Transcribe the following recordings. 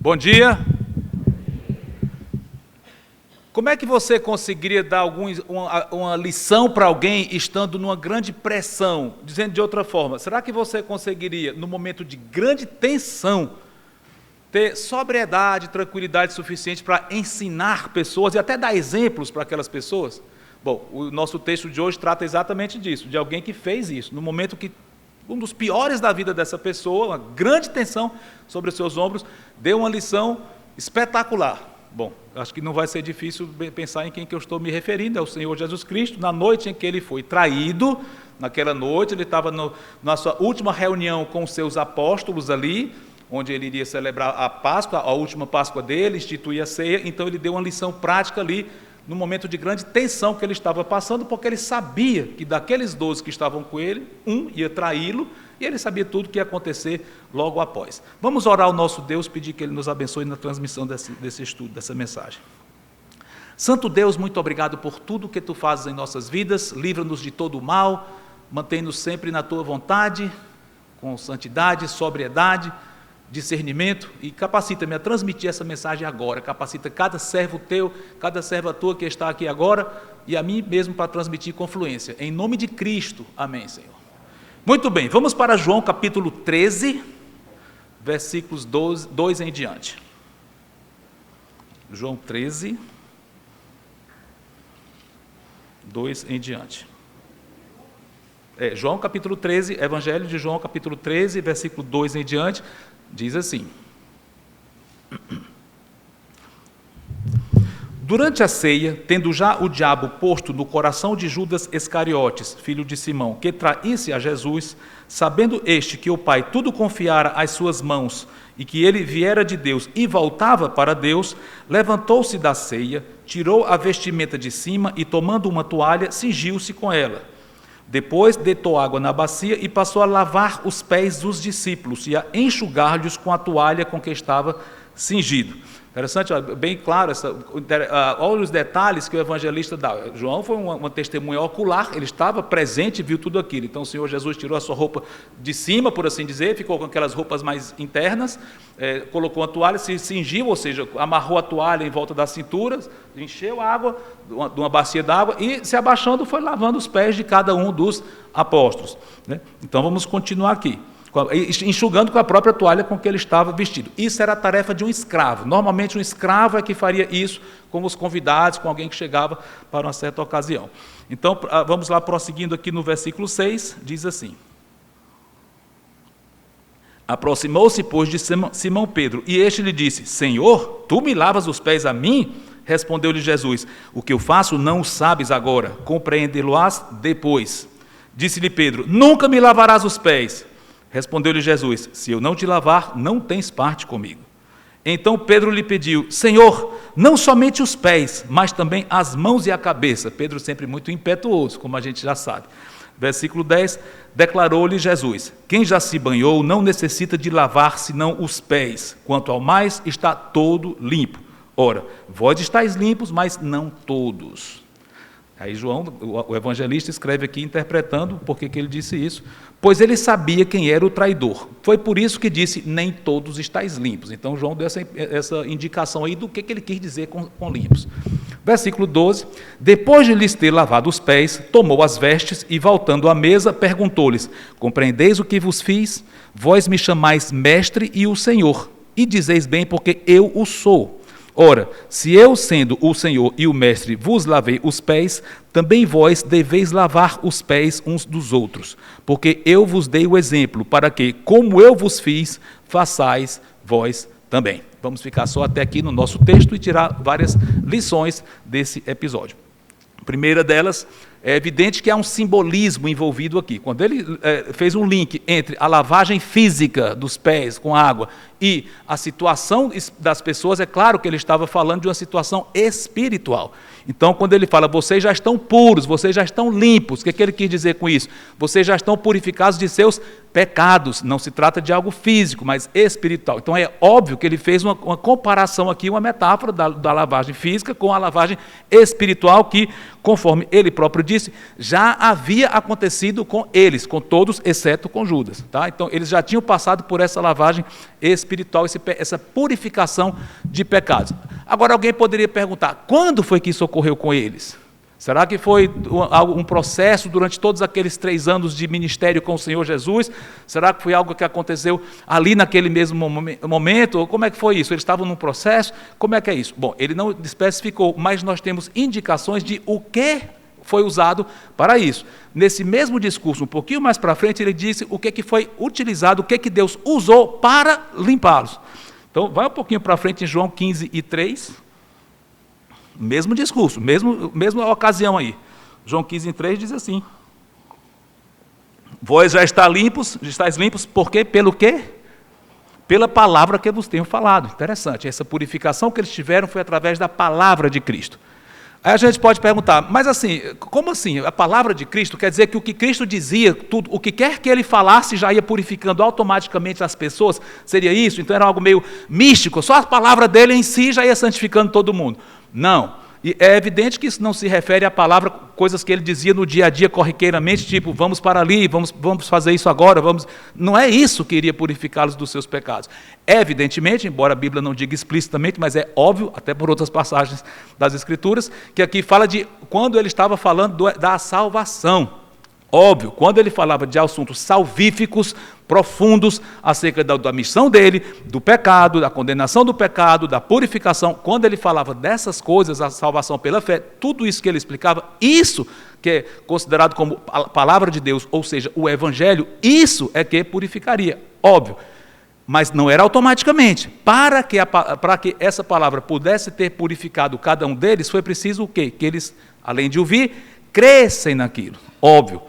Bom dia. Como é que você conseguiria dar uma lição para alguém estando numa grande pressão? Dizendo de outra forma, será que você conseguiria, no momento de grande tensão, ter sobriedade, tranquilidade suficiente para ensinar pessoas e até dar exemplos para aquelas pessoas? Bom, o nosso texto de hoje trata exatamente disso, de alguém que fez isso, no momento que um dos piores da vida dessa pessoa, uma grande tensão sobre os seus ombros, deu uma lição espetacular. Bom, acho que não vai ser difícil pensar em quem que eu estou me referindo, é o Senhor Jesus Cristo, na noite em que ele foi traído. Naquela noite ele estava na sua última reunião com os seus apóstolos ali, onde ele iria celebrar a Páscoa, a última Páscoa dele, instituir a ceia. Então ele deu uma lição prática ali, no momento de grande tensão que ele estava passando, porque ele sabia que daqueles 12 que estavam com ele, um ia traí-lo, e ele sabia tudo o que ia acontecer logo após. Vamos orar ao nosso Deus, pedir que Ele nos abençoe na transmissão desse estudo, dessa mensagem. Santo Deus, muito obrigado por tudo que Tu fazes em nossas vidas, livra-nos de todo o mal, mantém-nos sempre na Tua vontade, com santidade, sobriedade, discernimento, e capacita-me a transmitir essa mensagem agora, capacita cada servo Teu, cada serva Tua que está aqui agora, e a mim mesmo para transmitir com fluência, em nome de Cristo, amém, Senhor. Muito bem, vamos para João capítulo 13, versículos 2 em diante. João 13, 2 em diante. João capítulo 13, Evangelho de João capítulo 13, versículo 2 em diante, diz assim: Durante a ceia, tendo já o diabo posto no coração de Judas Iscariotes, filho de Simão, que traísse a Jesus, sabendo este que o Pai tudo confiara às suas mãos e que ele viera de Deus e voltava para Deus, levantou-se da ceia, tirou a vestimenta de cima e, tomando uma toalha, cingiu-se com ela. Depois deitou água na bacia e passou a lavar os pés dos discípulos e a enxugar-lhes com a toalha com que estava cingido. Interessante, bem claro, olha os detalhes que o evangelista dá. João foi uma testemunha ocular, ele estava presente e viu tudo aquilo. Então o Senhor Jesus tirou a sua roupa de cima, por assim dizer, ficou com aquelas roupas mais internas, colocou a toalha, se cingiu, ou seja, amarrou a toalha em volta da cintura, encheu a água, de uma bacia d'água, e se abaixando foi lavando os pés de cada um dos apóstolos. Então vamos continuar aqui. Enxugando com a própria toalha com que ele estava vestido. Isso era a tarefa de um escravo. Normalmente um escravo é que faria isso com os convidados, com alguém que chegava para uma certa ocasião. Então, vamos lá, prosseguindo aqui no versículo 6, diz assim: Aproximou-se, pois, de Simão Pedro, e este lhe disse: Senhor, tu me lavas os pés a mim? Respondeu-lhe Jesus: O que eu faço não o sabes agora, compreendê-lo-ás depois. Disse-lhe Pedro: Nunca me lavarás os pés. Respondeu-lhe Jesus: Se eu não te lavar, não tens parte comigo. Então Pedro lhe pediu: Senhor, não somente os pés, mas também as mãos e a cabeça. Pedro sempre muito impetuoso, como a gente já sabe. Versículo 10, declarou-lhe Jesus: Quem já se banhou não necessita de lavar senão os pés, quanto ao mais está todo limpo. Ora, vós estáis limpos, mas não todos. Aí João, o evangelista, escreve aqui interpretando por que ele disse isso, pois ele sabia quem era o traidor. Foi por isso que disse: nem todos estáis limpos. Então João deu essa indicação aí do que ele quis dizer com limpos. Versículo 12, depois de lhes ter lavado os pés, tomou as vestes e, voltando à mesa, perguntou-lhes: Compreendeis o que vos fiz? Vós me chamais mestre e o Senhor, e dizeis bem, porque eu o sou. Ora, se eu, sendo o Senhor e o Mestre, vos lavei os pés, também vós deveis lavar os pés uns dos outros, porque eu vos dei o exemplo, para que, como eu vos fiz, façais vós também. Vamos ficar só até aqui no nosso texto e tirar várias lições desse episódio. A primeira delas, é evidente que há um simbolismo envolvido aqui. Quando ele fez um link entre a lavagem física dos pés com água e a situação das pessoas, é claro que ele estava falando de uma situação espiritual. Então, quando ele fala: vocês já estão puros, vocês já estão limpos, o que ele quis dizer com isso? Vocês já estão purificados de seus pecados. Não se trata de algo físico, mas espiritual. Então, é óbvio que ele fez uma comparação aqui, uma metáfora da lavagem física com a lavagem espiritual, que conforme ele próprio disse, já havia acontecido com eles, com todos, exceto com Judas. Tá? Então, eles já tinham passado por essa lavagem espiritual, essa purificação de pecados. Agora, alguém poderia perguntar, quando foi que isso ocorreu com eles? Será que foi um processo durante todos aqueles 3 anos de ministério com o Senhor Jesus? Será que foi algo que aconteceu ali naquele mesmo momento? Ou como é que foi isso? Eles estavam num processo? Como é que é isso? Bom, ele não especificou, mas nós temos indicações de o que foi usado para isso. Nesse mesmo discurso, um pouquinho mais para frente, ele disse o que foi utilizado, o que Deus usou para limpá-los. Então, vai um pouquinho para frente em João 15:3. Mesmo discurso, mesma ocasião aí. João 15:3 diz assim: vós já estáis limpos, por quê? Pelo quê? Pela palavra que eu vos tenho falado. Interessante, essa purificação que eles tiveram foi através da palavra de Cristo. Aí a gente pode perguntar, mas assim, como assim? A palavra de Cristo quer dizer que o que Cristo dizia, tudo, o que quer que ele falasse já ia purificando automaticamente as pessoas? Seria isso? Então era algo meio místico, só a palavra dele em si já ia santificando todo mundo. Não. E é evidente que isso não se refere à palavra, coisas que ele dizia no dia a dia corriqueiramente, tipo, vamos para ali, vamos fazer isso agora, vamos. Não é isso que iria purificá-los dos seus pecados. Evidentemente, embora a Bíblia não diga explicitamente, mas é óbvio, até por outras passagens das Escrituras, que aqui fala de quando ele estava falando da salvação. Óbvio, quando ele falava de assuntos salvíficos, profundos, acerca da missão dele, do pecado, da condenação do pecado, da purificação, quando ele falava dessas coisas, a salvação pela fé, tudo isso que ele explicava, isso que é considerado como a palavra de Deus, ou seja, o Evangelho, isso é que purificaria, óbvio. Mas não era automaticamente. Para que essa palavra pudesse ter purificado cada um deles, foi preciso o quê? Que eles, além de ouvir, crescem naquilo, óbvio.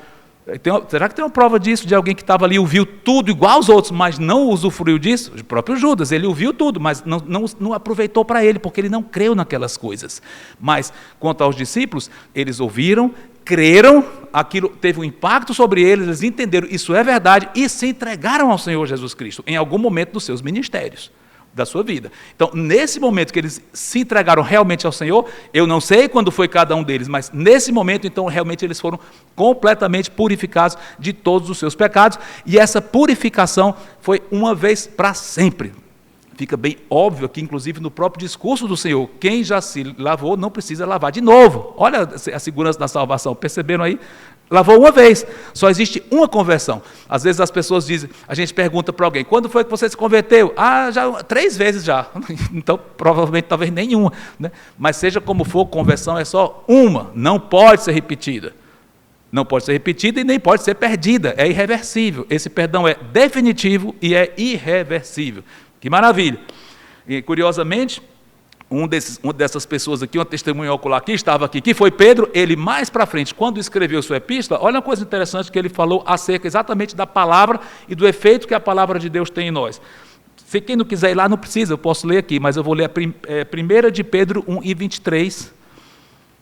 Será que tem uma prova disso, de alguém que estava ali, ouviu tudo igual aos outros, mas não usufruiu disso? O próprio Judas, ele ouviu tudo, mas não aproveitou para ele, porque ele não creu naquelas coisas. Mas, quanto aos discípulos, eles ouviram, creram, aquilo teve um impacto sobre eles, eles entenderam, isso é verdade, e se entregaram ao Senhor Jesus Cristo, em algum momento dos seus ministérios, da sua vida. Então, nesse momento que eles se entregaram realmente ao Senhor, eu não sei quando foi cada um deles, mas nesse momento, então, realmente eles foram completamente purificados de todos os seus pecados, e essa purificação foi uma vez para sempre. Fica bem óbvio aqui, inclusive, no próprio discurso do Senhor, quem já se lavou não precisa lavar de novo. Olha a segurança da salvação, perceberam aí? Lavou uma vez, só existe uma conversão. Às vezes as pessoas dizem, a gente pergunta para alguém, quando foi que você se converteu? Ah, já 3 vezes já. Então, provavelmente, talvez nenhuma. Né? Mas seja como for, conversão é só uma, não pode ser repetida. Não pode ser repetida e nem pode ser perdida, é irreversível. Esse perdão é definitivo e é irreversível. Que maravilha. E, curiosamente, uma dessas pessoas aqui, uma testemunha ocular que estava aqui, que foi Pedro, ele mais para frente, quando escreveu sua epístola, olha uma coisa interessante que ele falou acerca exatamente da palavra e do efeito que a palavra de Deus tem em nós. Se quem não quiser ir lá, não precisa, eu posso ler aqui, mas eu vou ler a 1 de Pedro 1:23.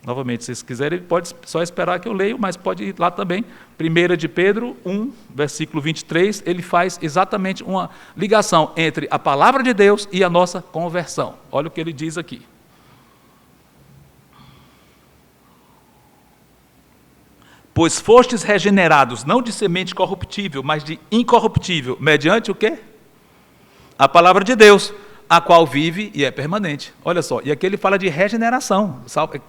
Novamente, se vocês quiserem, pode só esperar que eu leio, mas pode ir lá também. 1 de Pedro 1, versículo 23, ele faz exatamente uma ligação entre a palavra de Deus e a nossa conversão. Olha o que ele diz aqui. Pois fostes regenerados, não de semente corruptível, mas de incorruptível, mediante o quê? A palavra de Deus, a qual vive e é permanente. Olha só, e aqui ele fala de regeneração,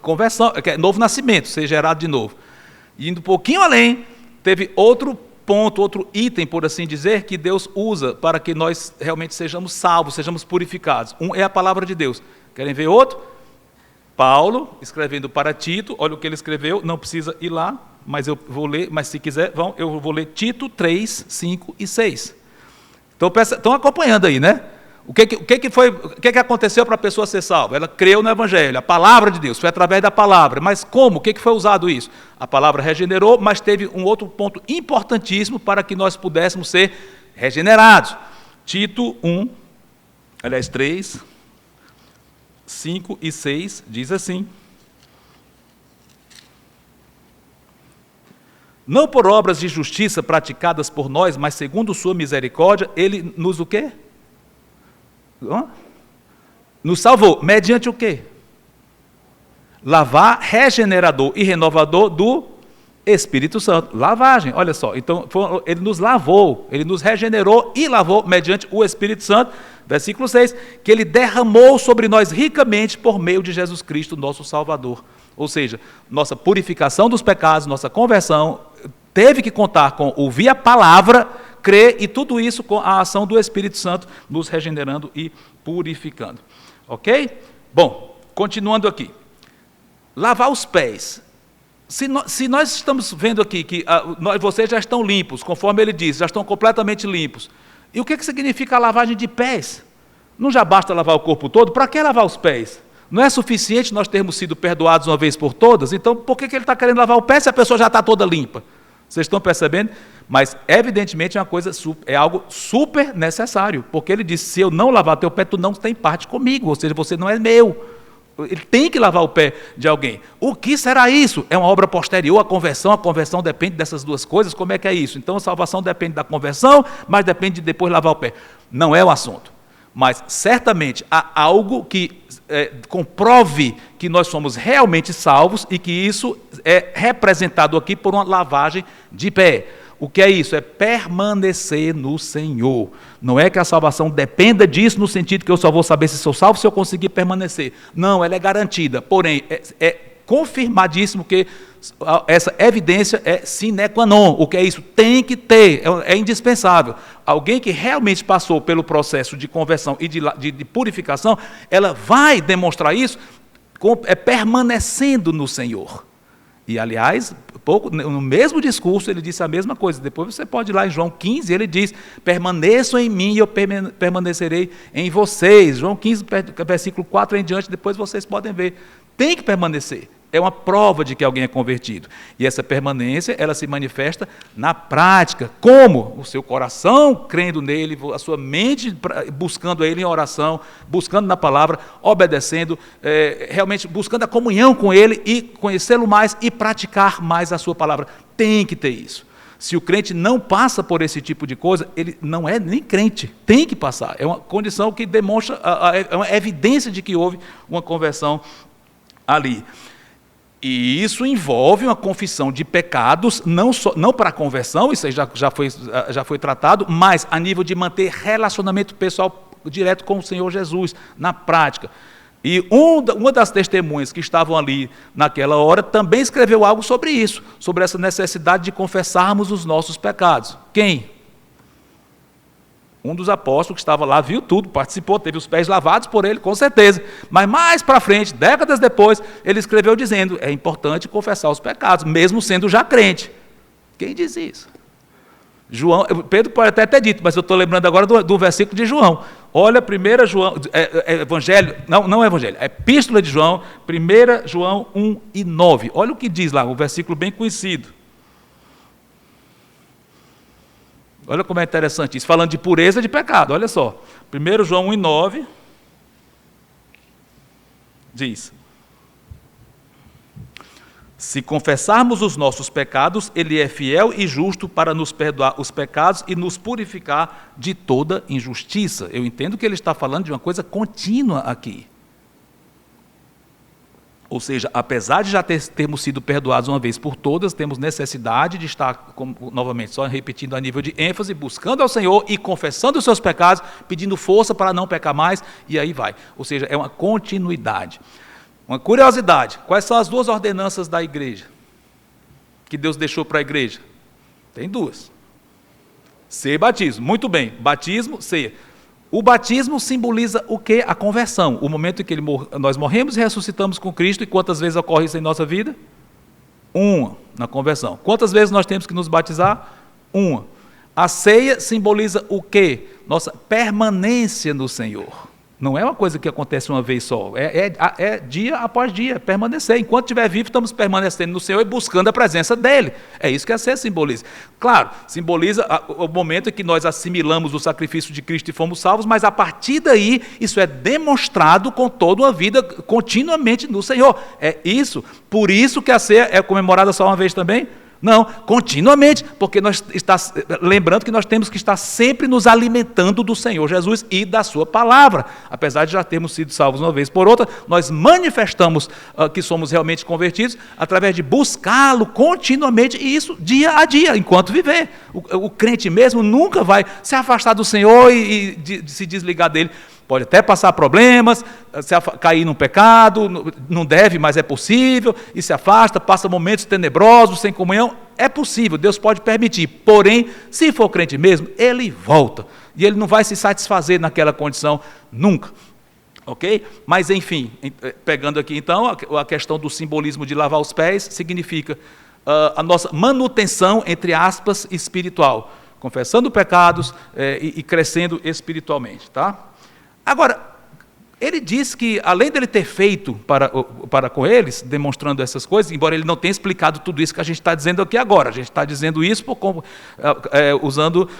conversão, novo nascimento, ser gerado de novo. E indo um pouquinho além, teve outro ponto, outro item, por assim dizer, que Deus usa para que nós realmente sejamos salvos, sejamos purificados. Um é a palavra de Deus. Querem ver outro? Paulo, escrevendo para Tito, olha o que ele escreveu, não precisa ir lá, mas eu vou ler, mas se quiser, eu vou ler Tito 3, 5 e 6. Então, estão acompanhando aí, né? O que aconteceu para a pessoa ser salva? Ela creu no Evangelho, a palavra de Deus, foi através da palavra. Mas como? O que foi usado isso? A palavra regenerou, mas teve um outro ponto importantíssimo para que nós pudéssemos ser regenerados. Tito 3, 5 e 6 diz assim: não por obras de justiça praticadas por nós, mas segundo sua misericórdia, ele nos o quê? Nos salvou, mediante o quê? Lavar, regenerador e renovador do Espírito Santo. Lavagem, olha só. Então, ele nos lavou, ele nos regenerou e lavou mediante o Espírito Santo. Versículo 6, que ele derramou sobre nós ricamente por meio de Jesus Cristo, nosso Salvador. Ou seja, nossa purificação dos pecados, nossa conversão, teve que contar com ouvir a palavra, crer, e tudo isso com a ação do Espírito Santo, nos regenerando e purificando. Ok? Bom, continuando aqui. Lavar os pés. Se nós estamos vendo aqui que vocês já estão limpos, conforme ele diz, já estão completamente limpos. E o que significa a lavagem de pés? Não já basta lavar o corpo todo? Para que lavar os pés? Não é suficiente nós termos sido perdoados uma vez por todas? Então, por que ele está querendo lavar o pé se a pessoa já está toda limpa? Vocês estão percebendo? Mas, evidentemente, é algo super necessário. Porque ele disse, se eu não lavar teu pé, tu não tem parte comigo. Ou seja, você não é meu. Ele tem que lavar o pé de alguém. O que será isso? É uma obra posterior à conversão. A conversão depende dessas duas coisas. Como é que é isso? Então, a salvação depende da conversão, mas depende de depois lavar o pé. Não é o assunto. Mas, certamente, há algo que comprove que nós somos realmente salvos e que isso é representado aqui por uma lavagem de pé. O que é isso? É permanecer no Senhor. Não é que a salvação dependa disso, no sentido que eu só vou saber se sou salvo se eu conseguir permanecer. Não, ela é garantida. Porém, é confirmadíssimo que essa evidência é sine qua non. O que é isso? Tem que ter, é indispensável. Alguém que realmente passou pelo processo de conversão e de purificação, ela vai demonstrar isso permanecendo no Senhor. E, aliás, no mesmo discurso, ele disse a mesma coisa. Depois você pode ir lá em João 15, ele diz, permaneçam em mim e eu permanecerei em vocês. João 15, versículo 4 em diante, depois vocês podem ver. Tem que permanecer. É uma prova de que alguém é convertido. E essa permanência, ela se manifesta na prática. Como? O seu coração crendo nele, a sua mente buscando ele em oração, buscando na palavra, obedecendo, realmente buscando a comunhão com ele e conhecê-lo mais e praticar mais a sua palavra. Tem que ter isso. Se o crente não passa por esse tipo de coisa, ele não é nem crente. Tem que passar. É uma condição que demonstra, é uma evidência de que houve uma conversão ali. E isso envolve uma confissão de pecados, não para a conversão, isso aí já foi tratado, mas a nível de manter relacionamento pessoal direto com o Senhor Jesus, na prática. E uma das testemunhas que estavam ali naquela hora também escreveu algo sobre isso, sobre essa necessidade de confessarmos os nossos pecados. Quem? Um dos apóstolos que estava lá, viu tudo, participou, teve os pés lavados por ele, com certeza. Mas mais para frente, décadas depois, ele escreveu dizendo, é importante confessar os pecados, mesmo sendo já crente. Quem diz isso? João, Pedro pode até ter dito, mas eu estou lembrando agora do versículo de João. Olha, 1 João, Evangelho, não é Evangelho, é Epístola de João, 1 João 1 e 9. Olha o que diz lá, um versículo bem conhecido. Olha como é interessante isso, falando de pureza de pecado, olha só. 1 João 1 e 9 diz: se confessarmos os nossos pecados, Ele é fiel e justo para nos perdoar os pecados e nos purificar de toda injustiça. Eu entendo que ele está falando de uma coisa contínua aqui. Ou seja, apesar de já termos sido perdoados uma vez por todas, temos necessidade de estar, novamente, só repetindo a nível de ênfase, buscando ao Senhor e confessando os seus pecados, pedindo força para não pecar mais, e aí vai. Ou seja, é uma continuidade. Uma curiosidade, quais são as duas ordenanças da igreja? Que Deus deixou para a igreja? Tem duas. Ceia e batismo. Muito bem, batismo, ceia. O batismo simboliza o quê? A conversão. O momento em que nós morremos e ressuscitamos com Cristo. E quantas vezes ocorre isso em nossa vida? Uma, na conversão. Quantas vezes nós temos que nos batizar? Uma. A ceia simboliza o quê? Nossa permanência no Senhor. Não é uma coisa que acontece uma vez só. É dia após dia, permanecer. Enquanto estiver vivo, estamos permanecendo no Senhor e buscando a presença dEle. É isso que a ceia simboliza. Claro, simboliza o momento em que nós assimilamos o sacrifício de Cristo e fomos salvos, mas a partir daí, isso é demonstrado com toda uma vida continuamente no Senhor. É isso. Por isso que a ceia é comemorada só uma vez também? Não, continuamente, porque lembrando que nós temos que estar sempre nos alimentando do Senhor Jesus e da sua palavra. Apesar de já termos sido salvos uma vez por outra, nós manifestamos que somos realmente convertidos através de buscá-lo continuamente, e isso dia a dia, enquanto viver. O crente mesmo nunca vai se afastar do Senhor e se desligar dele. Pode até passar problemas, cair num pecado, não deve, mas é possível, e se afasta, passa momentos tenebrosos, sem comunhão, é possível, Deus pode permitir. Porém, se for crente mesmo, ele volta, e ele não vai se satisfazer naquela condição nunca. Ok? Mas enfim, pegando aqui então, a questão do simbolismo de lavar os pés, significa a nossa manutenção, entre aspas, espiritual, confessando pecados e crescendo espiritualmente, tá? Agora, ele diz que, além dele ter feito para com eles, demonstrando essas coisas, embora ele não tenha explicado tudo isso que a gente está dizendo aqui agora, a gente está dizendo isso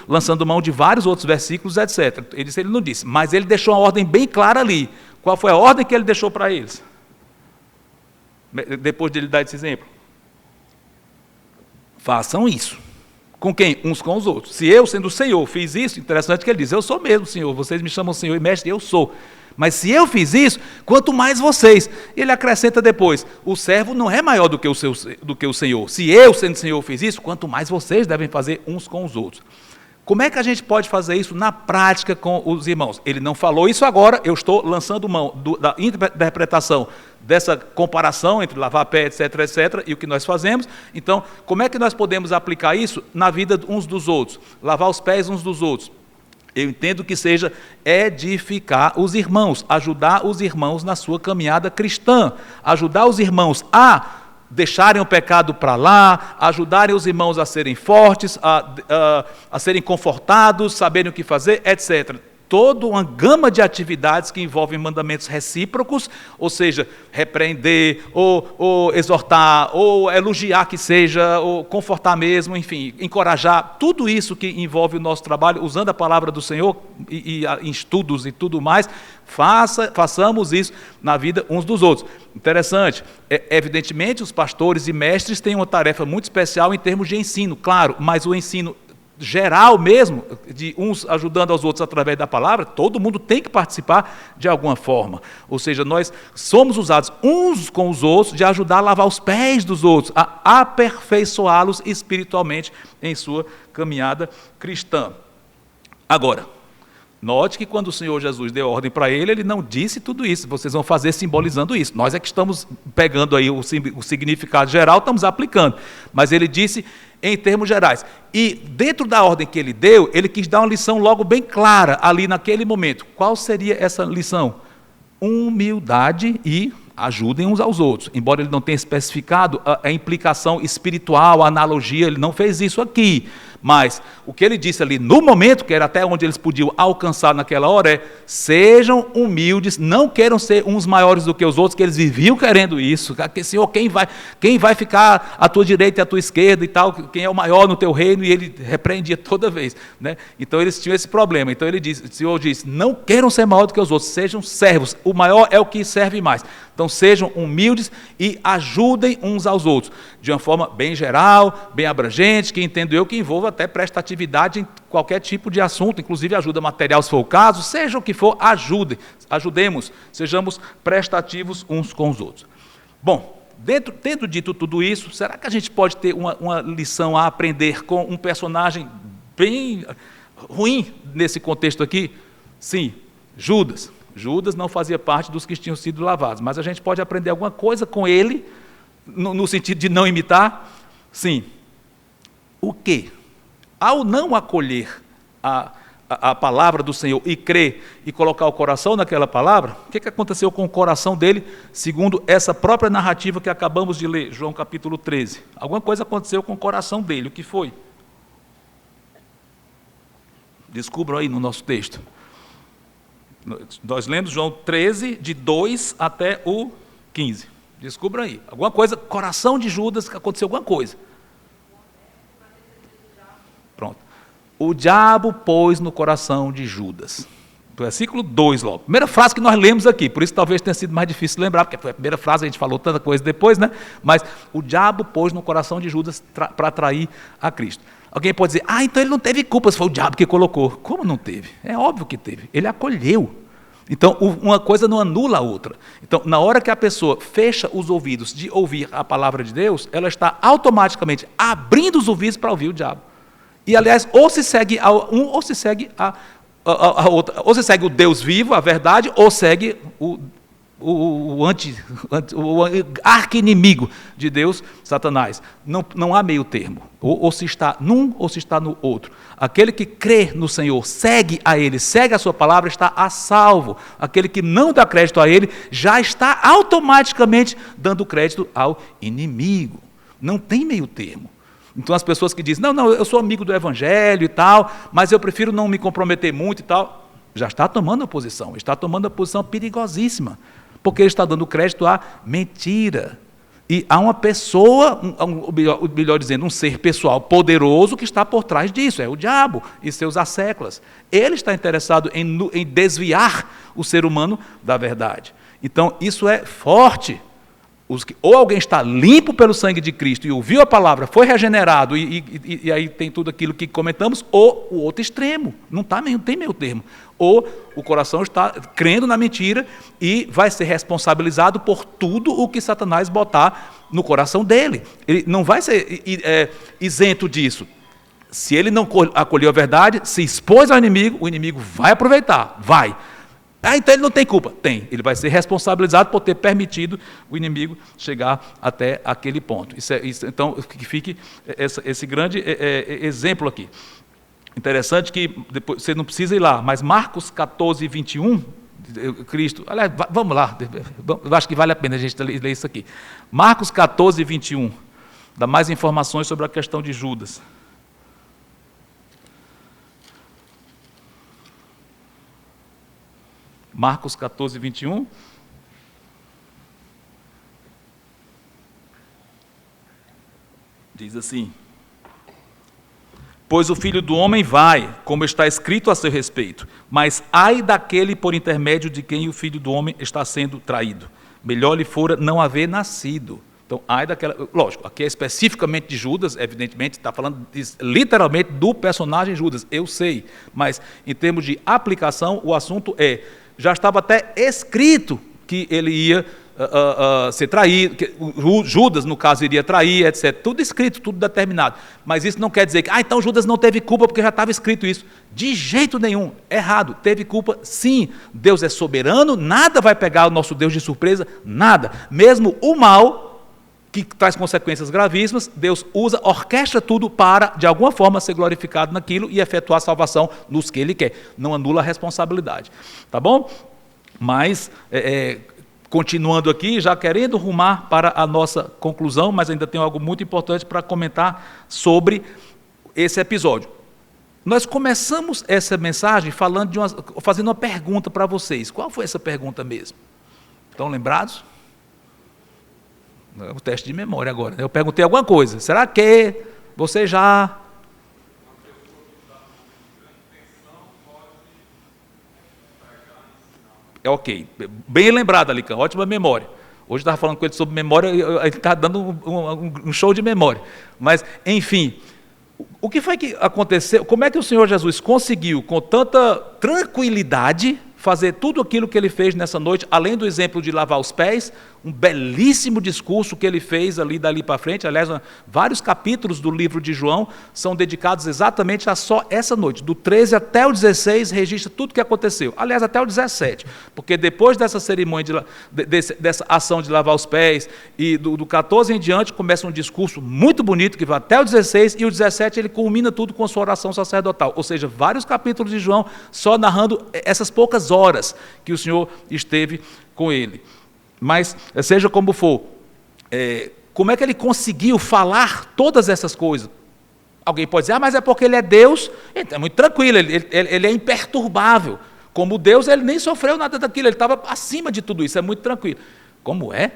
lançando mão de vários outros versículos, etc. Ele não disse, mas ele deixou uma ordem bem clara ali. Qual foi a ordem que ele deixou para eles? Depois de ele dar esse exemplo. Façam isso. Com quem? Uns com os outros. Se eu, sendo o Senhor, fiz isso, interessante que ele diz, eu sou mesmo Senhor, vocês me chamam Senhor e Mestre, eu sou. Mas se eu fiz isso, quanto mais vocês. Ele acrescenta depois, o servo não é maior do que o Senhor. Se eu, sendo Senhor, fiz isso, quanto mais vocês devem fazer uns com os outros. Como é que a gente pode fazer isso na prática com os irmãos? Ele não falou isso agora, eu estou lançando mão da interpretação dessa comparação entre lavar pé, etc., etc., e o que nós fazemos. Então, como é que nós podemos aplicar isso na vida uns dos outros? Lavar os pés uns dos outros. Eu entendo que seja edificar os irmãos, ajudar os irmãos na sua caminhada cristã, ajudar os irmãos a deixarem o pecado para lá, ajudarem os irmãos a serem fortes, a serem confortados, saberem o que fazer, etc. Toda uma gama de atividades que envolvem mandamentos recíprocos, ou seja, repreender, ou exortar, ou elogiar que seja, ou confortar mesmo, enfim, encorajar, tudo isso que envolve o nosso trabalho, usando a palavra do Senhor e em estudos e tudo mais, façamos isso na vida uns dos outros. Interessante, evidentemente os pastores e mestres têm uma tarefa muito especial em termos de ensino, claro, mas o ensino geral mesmo, de uns ajudando aos outros através da palavra, todo mundo tem que participar de alguma forma. Ou seja, nós somos usados uns com os outros de ajudar a lavar os pés dos outros, a aperfeiçoá-los espiritualmente em sua caminhada cristã. Agora, note que quando o Senhor Jesus deu ordem para ele não disse tudo isso, vocês vão fazer simbolizando isso. Nós é que estamos pegando aí o significado geral, estamos aplicando. Mas ele disse em termos gerais. E dentro da ordem que ele deu, ele quis dar uma lição logo bem clara ali naquele momento. Qual seria essa lição? Humildade e ajudem uns aos outros. Embora ele não tenha especificado a implicação espiritual, a analogia, ele não fez isso aqui. Mas o que ele disse ali no momento, que era até onde eles podiam alcançar naquela hora, é: sejam humildes, não queiram ser uns maiores do que os outros, que eles viviam querendo isso. Senhor, quem vai ficar à tua direita e à tua esquerda e tal, quem é o maior no teu reino? E ele repreendia toda vez, né? Então eles tinham esse problema. Então o Senhor disse: não queiram ser maior do que os outros, sejam servos. O maior é o que serve mais. Então sejam humildes e ajudem uns aos outros, de uma forma bem geral, bem abrangente, que entendo eu que envolva até prestatividade em qualquer tipo de assunto, inclusive ajuda material se for o caso, seja o que for, ajudemos, sejamos prestativos uns com os outros. Bom, tendo dito tudo isso, será que a gente pode ter uma lição a aprender com um personagem bem ruim nesse contexto aqui? Sim, Judas. Judas não fazia parte dos que tinham sido lavados, mas a gente pode aprender alguma coisa com ele, no sentido de não imitar? Sim. O quê? Ao não acolher a palavra do Senhor e crer e colocar o coração naquela palavra, o que aconteceu com o coração dele, segundo essa própria narrativa que acabamos de ler, João capítulo 13? Alguma coisa aconteceu com o coração dele, o que foi? Descubram aí no nosso texto. Nós lemos João 13, de 2 até o 15. Descubram aí. Alguma coisa, coração de Judas, aconteceu alguma coisa. Pronto. O diabo pôs no coração de Judas. Versículo 2 logo. Primeira frase que nós lemos aqui, por isso talvez tenha sido mais difícil lembrar, porque foi a primeira frase, a gente falou tanta coisa depois, né? Mas o diabo pôs no coração de Judas para atrair a Cristo. Alguém pode dizer, então ele não teve culpa, se foi o diabo que colocou. Como não teve? É óbvio que teve. Ele acolheu. Então, uma coisa não anula a outra. Então, na hora que a pessoa fecha os ouvidos de ouvir a palavra de Deus, ela está automaticamente abrindo os ouvidos para ouvir o diabo. E, aliás, ou se segue a um, ou se segue a outra. Ou se segue o Deus vivo, a verdade, ou segue o arqui-inimigo de Deus, Satanás. Não há meio termo. Ou se está num, ou se está no outro. Aquele que crê no Senhor, segue a Ele, segue a sua palavra, está a salvo. Aquele que não dá crédito a Ele, já está automaticamente dando crédito ao inimigo. Não tem meio termo. Então as pessoas que dizem, não, eu sou amigo do Evangelho e tal, mas eu prefiro não me comprometer muito e tal, já está tomando a posição, está tomando a posição perigosíssima, porque ele está dando crédito à mentira. E há uma pessoa, melhor dizendo, um ser pessoal poderoso que está por trás disso, é o diabo e seus asséculas. Ele está interessado em desviar o ser humano da verdade. Então isso é forte. Ou alguém está limpo pelo sangue de Cristo e ouviu a palavra, foi regenerado, e aí tem tudo aquilo que comentamos, ou o outro extremo, não tem meio termo. Ou o coração está crendo na mentira e vai ser responsabilizado por tudo o que Satanás botar no coração dele. Ele não vai ser isento disso. Se ele não acolheu a verdade, se expôs ao inimigo, o inimigo vai aproveitar, vai. Então ele não tem culpa. Tem. Ele vai ser responsabilizado por ter permitido o inimigo chegar até aquele ponto. Então, que fique esse grande exemplo aqui. Interessante que depois, você não precisa ir lá, mas Marcos 14, 21, Cristo... Aliás, vamos lá, eu acho que vale a pena a gente ler isso aqui. Marcos 14, 21, dá mais informações sobre a questão de Judas. Marcos 14, 21. Diz assim: pois o Filho do Homem vai, como está escrito a seu respeito, mas ai daquele por intermédio de quem o Filho do Homem está sendo traído. Melhor lhe fora não haver nascido. Então, ai daquela... Lógico, aqui é especificamente de Judas, evidentemente, está falando literalmente do personagem Judas, eu sei, mas em termos de aplicação, o assunto já estava até escrito que ele ia ser traído, que Judas, no caso, iria trair, etc. Tudo escrito, tudo determinado. Mas isso não quer dizer que, então Judas não teve culpa porque já estava escrito isso. De jeito nenhum, errado. Teve culpa, sim. Deus é soberano, nada vai pegar o nosso Deus de surpresa, nada. Mesmo o mal, que traz consequências gravíssimas, Deus orquestra tudo para, de alguma forma, ser glorificado naquilo e efetuar a salvação nos que Ele quer. Não anula a responsabilidade. Tá bom? Mas, continuando aqui, já querendo rumar para a nossa conclusão, mas ainda tem algo muito importante para comentar sobre esse episódio. Nós começamos essa mensagem fazendo uma pergunta para vocês. Qual foi essa pergunta mesmo? Estão lembrados? É um teste de memória agora. Eu perguntei alguma coisa. Será que você já... Ok. Bem lembrado, Alicão. Ótima memória. Hoje eu estava falando com ele sobre memória, ele está dando um show de memória. Mas, enfim, o que foi que aconteceu? Como é que o Senhor Jesus conseguiu, com tanta tranquilidade, fazer tudo aquilo que ele fez nessa noite, além do exemplo de lavar os pés, um belíssimo discurso que ele fez dali para frente. Aliás, vários capítulos do livro de João são dedicados exatamente a só essa noite, do 13 até o 16, registra tudo o que aconteceu, aliás, até o 17, porque depois dessa cerimônia, dessa ação de lavar os pés, e do 14 em diante, começa um discurso muito bonito, que vai até o 16, e o 17 ele culmina tudo com sua oração sacerdotal, ou seja, vários capítulos de João só narrando essas poucas horas que o Senhor esteve com ele. Mas, seja como for, como é que ele conseguiu falar todas essas coisas? Alguém pode dizer, mas é porque ele é Deus, então é muito tranquilo, ele é imperturbável. Como Deus, ele nem sofreu nada daquilo, ele estava acima de tudo isso, é muito tranquilo. Como é?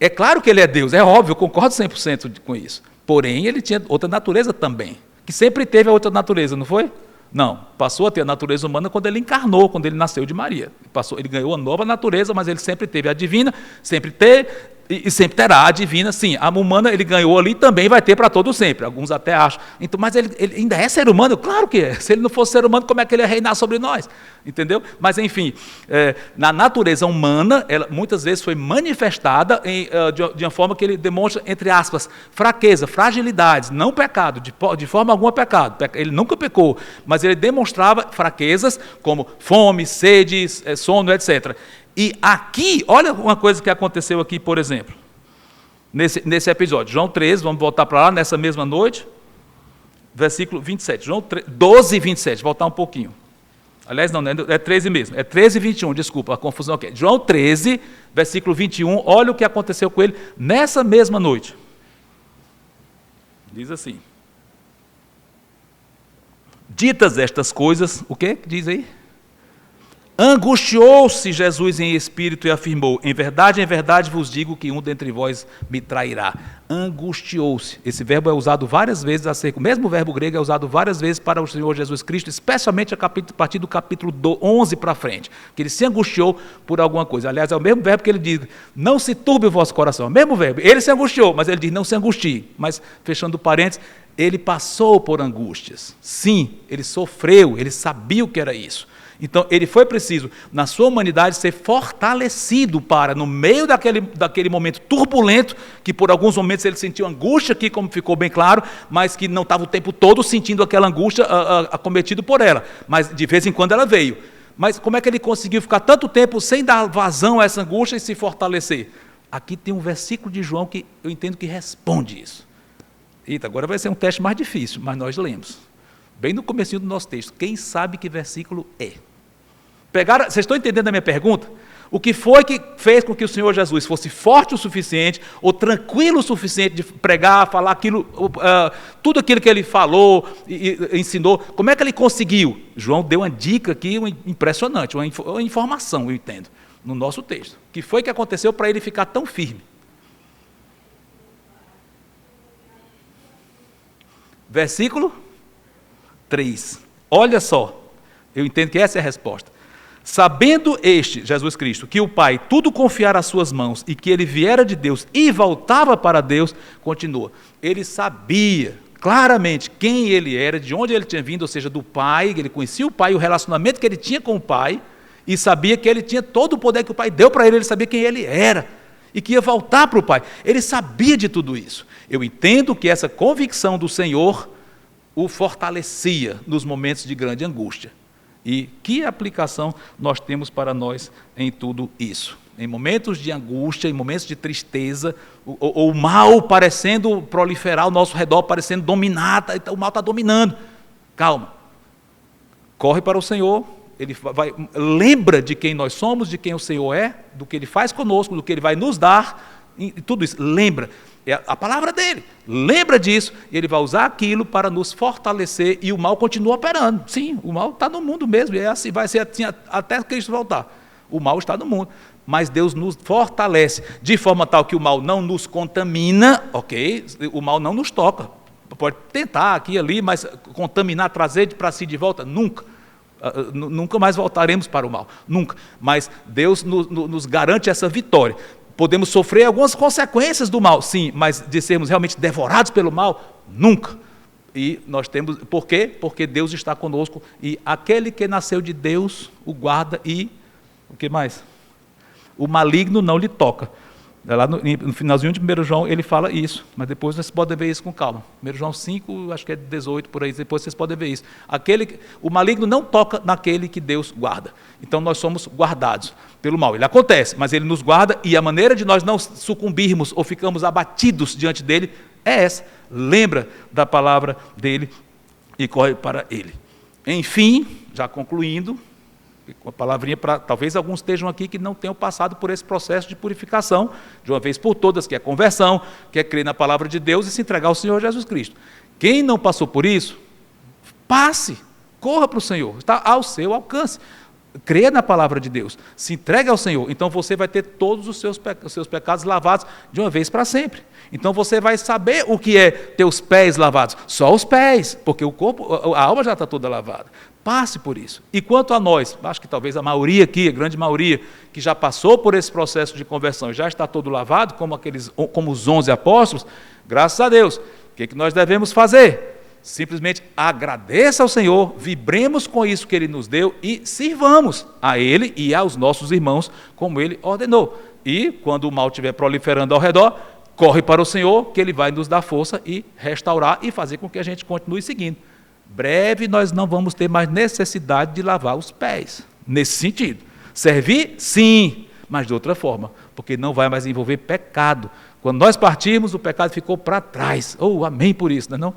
É claro que ele é Deus, é óbvio, eu concordo 100% com isso. Porém, ele tinha outra natureza também, que sempre teve a outra natureza, não foi? Não, passou a ter a natureza humana quando ele encarnou, quando ele nasceu de Maria. Ele ganhou uma nova natureza, mas ele sempre teve a divina, sempre teve e sempre terá a divina, sim. A humana ele ganhou ali, também vai ter para todo sempre. Alguns até acham. Então, mas ele ainda é ser humano? Claro que é. Se ele não fosse ser humano, como é que ele ia reinar sobre nós? Entendeu? Mas, enfim, na natureza humana, ela muitas vezes foi manifestada de uma forma que ele demonstra, entre aspas, fraqueza, fragilidades, não pecado, de forma alguma pecado. Ele nunca pecou, mas ele demonstrava fraquezas como fome, sede, sono, etc. E aqui, olha uma coisa que aconteceu aqui, por exemplo, nesse episódio. João 13, vamos voltar para lá, nessa mesma noite, versículo 27. João 12, 27, voltar um pouquinho. Aliás, não, é 13 mesmo, é 13 e 21, desculpa, a confusão aqui. João 13, versículo 21, olha o que aconteceu com ele nessa mesma noite. Diz assim: ditas estas coisas, o que diz aí? Angustiou-se Jesus em espírito e afirmou: em verdade vos digo que um dentre vós me trairá. Angustiou-se. Esse verbo é usado várias vezes o mesmo verbo grego é usado várias vezes para o Senhor Jesus Cristo, especialmente a partir do capítulo 11 para frente, que ele se angustiou por alguma coisa. Aliás, é o mesmo verbo que ele diz: não se turbe o vosso coração. É o mesmo verbo. Ele se angustiou, mas ele diz: não se angustie. Mas, fechando parênteses, ele passou por angústias. Sim, ele sofreu, ele sabia o que era isso. Então, ele foi preciso, na sua humanidade, ser fortalecido para, no meio daquele momento turbulento, que por alguns momentos ele sentiu angústia aqui, como ficou bem claro, mas que não estava o tempo todo sentindo aquela angústia acometido por ela. Mas, de vez em quando, ela veio. Mas como é que ele conseguiu ficar tanto tempo sem dar vazão a essa angústia e se fortalecer? Aqui tem um versículo de João que eu entendo que responde isso. Eita, agora vai ser um teste mais difícil, mas nós lemos. Bem no comecinho do nosso texto. Quem sabe que versículo é? Vocês estão entendendo a minha pergunta? O que foi que fez com que o Senhor Jesus fosse forte o suficiente, ou tranquilo o suficiente de pregar, falar aquilo, tudo aquilo que ele falou e ensinou, como é que ele conseguiu? João deu uma dica aqui impressionante, uma informação, eu entendo, no nosso texto. O que foi que aconteceu para ele ficar tão firme? Versículo 3. Olha só, eu entendo que essa é a resposta. Sabendo Jesus Cristo, que o Pai tudo confiara às suas mãos e que ele viera de Deus e voltava para Deus, continua. Ele sabia claramente quem ele era, de onde ele tinha vindo, ou seja, do Pai, ele conhecia o Pai, o relacionamento que ele tinha com o Pai, e sabia que ele tinha todo o poder que o Pai deu para ele sabia quem ele era, e que ia voltar para o Pai. Ele sabia de tudo isso. Eu entendo que essa convicção do Senhor o fortalecia nos momentos de grande angústia. E que aplicação nós temos para nós em tudo isso? Em momentos de angústia, em momentos de tristeza, o mal parecendo proliferar ao nosso redor, parecendo dominar, o mal está dominando. Calma. Corre para o Senhor, lembra de quem nós somos, de quem o Senhor é, do que Ele faz conosco, do que Ele vai nos dar, e tudo isso. Lembra. É a palavra dele. Lembra disso, e ele vai usar aquilo para nos fortalecer, e o mal continua operando. Sim, o mal está no mundo mesmo, e é assim, vai ser assim até Cristo voltar. O mal está no mundo, mas Deus nos fortalece, de forma tal que o mal não nos contamina, ok? O mal não nos toca. Pode tentar aqui e ali, mas contaminar, trazer para si de volta, nunca. Nunca mais voltaremos para o mal, nunca. Mas Deus nos garante essa vitória. Podemos sofrer algumas consequências do mal, sim, mas de sermos realmente devorados pelo mal, nunca. E nós temos, por quê? Porque Deus está conosco, e aquele que nasceu de Deus o guarda, e o que mais? O maligno não lhe toca. Lá no finalzinho de 1 João ele fala isso, mas depois vocês podem ver isso com calma. 1 João 5, acho que é 18 por aí, depois vocês podem ver isso. O maligno não toca naquele que Deus guarda. Então nós somos guardados pelo mal. Ele acontece, mas ele nos guarda, e a maneira de nós não sucumbirmos ou ficamos abatidos diante dele é essa. Lembra da palavra dele e corre para ele. Enfim, já concluindo, uma palavrinha para, talvez alguns estejam aqui que não tenham passado por esse processo de purificação, de uma vez por todas, que é conversão, que é crer na palavra de Deus e se entregar ao Senhor Jesus Cristo. Quem não passou por isso, passe, corra para o Senhor, está ao seu alcance. crê na palavra de Deus, se entregue ao Senhor, então você vai ter todos os seus pecados lavados de uma vez para sempre. Então você vai saber o que é ter os pés lavados, só os pés, porque o corpo, a alma já está toda lavada. Passe por isso. E quanto a nós, acho que talvez a maioria aqui, a grande maioria, que já passou por esse processo de conversão, já está todo lavado, como os 11 apóstolos, graças a Deus, o que nós devemos fazer? Simplesmente agradeça ao Senhor, vibremos com isso que Ele nos deu e sirvamos a Ele e aos nossos irmãos como Ele ordenou. E quando o mal estiver proliferando ao redor, corre para o Senhor, que Ele vai nos dar força e restaurar e fazer com que a gente continue seguindo. Breve nós não vamos ter mais necessidade de lavar os pés, nesse sentido. Servir, sim, mas de outra forma, porque não vai mais envolver pecado. Quando nós partirmos, o pecado ficou para trás. Oh, amém por isso, não é não?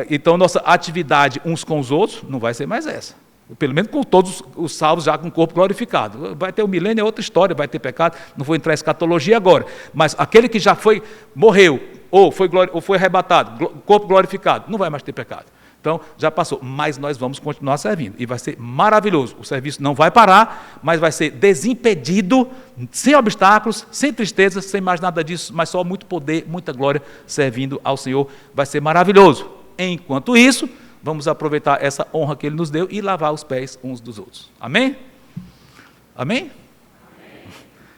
Então, nossa atividade uns com os outros não vai ser mais essa. Pelo menos com todos os salvos já com o corpo glorificado. Vai ter o milênio, é outra história, vai ter pecado, não vou entrar em escatologia agora. Mas aquele que já morreu, ou foi arrebatado, corpo glorificado, não vai mais ter pecado. Então, já passou, mas nós vamos continuar servindo, e vai ser maravilhoso. O serviço não vai parar, mas vai ser desimpedido, sem obstáculos, sem tristeza, sem mais nada disso, mas só muito poder, muita glória, servindo ao Senhor, vai ser maravilhoso. Enquanto isso, vamos aproveitar essa honra que Ele nos deu e lavar os pés uns dos outros. Amém? Amém?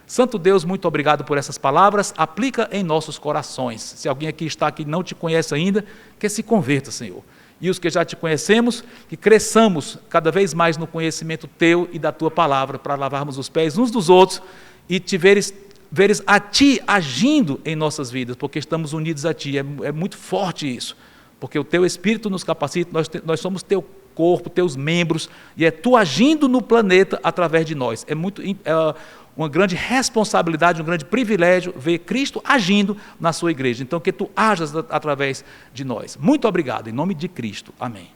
Santo Deus, muito obrigado por essas palavras, aplica em nossos corações. Se alguém aqui está que não te conhece ainda, que se converta, Senhor. E os que já te conhecemos, que cresçamos cada vez mais no conhecimento Teu e da Tua palavra, para lavarmos os pés uns dos outros e te veres a Ti agindo em nossas vidas, porque estamos unidos a Ti, é muito forte isso, porque o Teu Espírito nos capacita, nós somos Teu corpo, Teus membros, e é Tu agindo no planeta através de nós. É uma grande responsabilidade, um grande privilégio ver Cristo agindo na sua igreja. Então, que Tu hajas através de nós. Muito obrigado, em nome de Cristo. Amém.